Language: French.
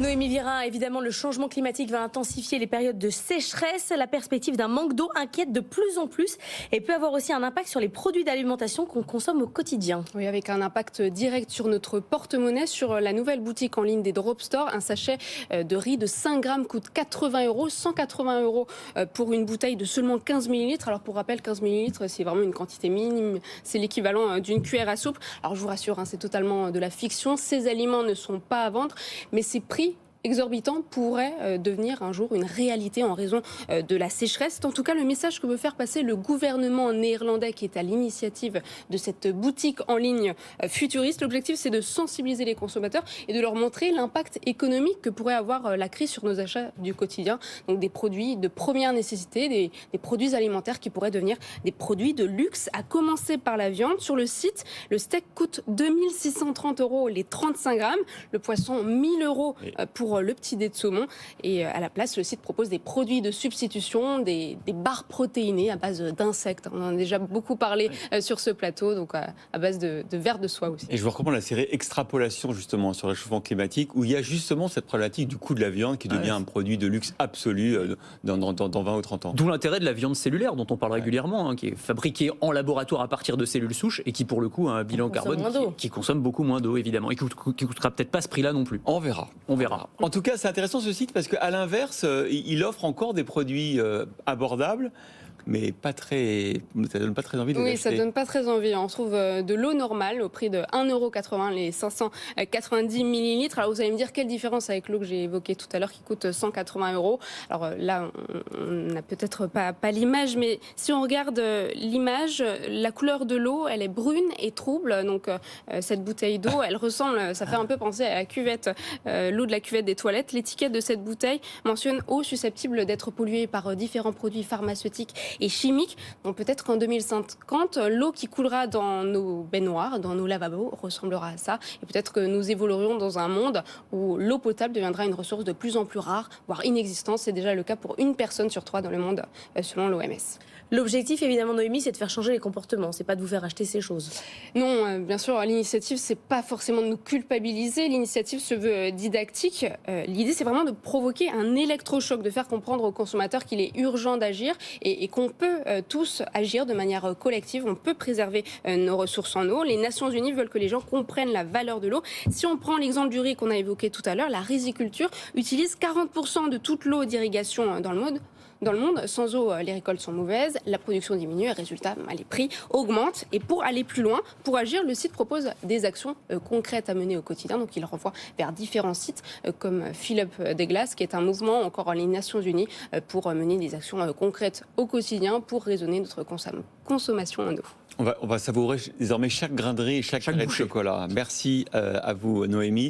Noémie Vira, évidemment, le changement climatique va intensifier les périodes de sécheresse. La perspective d'un manque d'eau inquiète de plus en plus et peut avoir aussi un impact sur les produits d'alimentation qu'on consomme au quotidien. Oui, avec un impact direct sur notre porte-monnaie. Sur la nouvelle boutique en ligne des Drop Store, un sachet de riz de 5 grammes coûte 80 €, 180 € pour une bouteille de seulement 15 millilitres. Alors pour rappel, 15 millilitres, c'est vraiment une quantité minime. C'est l'équivalent d'une cuillère à soupe. Alors je vous rassure, c'est totalement de la fiction. Ces aliments ne sont pas à vendre, mais ces prix exorbitant pourrait devenir un jour une réalité en raison de la sécheresse. C'est en tout cas le message que veut faire passer le gouvernement néerlandais qui est à l'initiative de cette boutique en ligne futuriste. L'objectif, c'est de sensibiliser les consommateurs et de leur montrer l'impact économique que pourrait avoir la crise sur nos achats du quotidien. Donc des produits de première nécessité, des produits alimentaires qui pourraient devenir des produits de luxe, à commencer par la viande. Sur le site, le steak coûte 2630 € les 35 grammes, le poisson 1000 € pour le petit dé de saumon. Et à la place, le site propose des produits de substitution, des barres protéinées à base d'insectes. On en a déjà beaucoup parlé sur ce plateau, donc à base de vers de soie aussi. Et je vous recommande la série Extrapolation justement sur le réchauffement climatique, où il y a justement cette problématique du coût de la viande qui devient un produit de luxe absolu dans 20 ou 30 ans. D'où l'intérêt de la viande cellulaire dont on parle régulièrement, qui est fabriquée en laboratoire à partir de cellules souches et qui pour le coup a un bilan carbone qui consomme beaucoup moins d'eau évidemment et qui coûtera peut-être pas ce prix-là non plus. On verra. En tout cas, c'est intéressant ce site parce qu'à l'inverse, il offre encore des produits abordables. Mais ça donne pas très envie de les acheter. Oui, ça donne pas très envie. On trouve de l'eau normale au prix de 1,80 € les 590 millilitres. Alors vous allez me dire quelle différence avec l'eau que j'ai évoquée tout à l'heure qui coûte 180 €. Alors là, on n'a peut-être pas l'image, mais si on regarde l'image, la couleur de l'eau, elle est brune et trouble. Donc cette bouteille d'eau, elle ressemble, ça fait un peu penser à la cuvette, l'eau de la cuvette des toilettes. L'étiquette de cette bouteille mentionne eau susceptible d'être polluée par différents produits pharmaceutiques et chimiques. Donc peut-être qu'en 2050, l'eau qui coulera dans nos baignoires, dans nos lavabos, ressemblera à ça. Et peut-être que nous évoluerons dans un monde où l'eau potable deviendra une ressource de plus en plus rare, voire inexistante. C'est déjà le cas pour 1 personne sur 3 dans le monde, selon l'OMS. L'objectif, évidemment, Noémie, c'est de faire changer les comportements. C'est pas de vous faire acheter ces choses. Non, bien sûr, l'initiative, c'est pas forcément de nous culpabiliser. L'initiative se veut didactique. L'idée, c'est vraiment de provoquer un électrochoc, de faire comprendre aux consommateurs qu'il est urgent d'agir et qu'on peut tous agir de manière collective. On peut préserver nos ressources en eau. Les Nations Unies veulent que les gens comprennent la valeur de l'eau. Si on prend l'exemple du riz qu'on a évoqué tout à l'heure, la riziculture utilise 40% de toute l'eau d'irrigation dans le monde. Sans eau, les récoltes sont mauvaises, la production diminue et résultat, les prix augmentent. Et pour aller plus loin, pour agir, le site propose des actions concrètes à mener au quotidien. Donc il renvoie vers différents sites comme Fill Up des Glaces, qui est un mouvement, encore les Nations Unies, pour mener des actions concrètes au quotidien pour raisonner notre consommation en eau. On va savourer désormais chaque grain de riz et chaque trait de chocolat. Merci à vous, Noémie.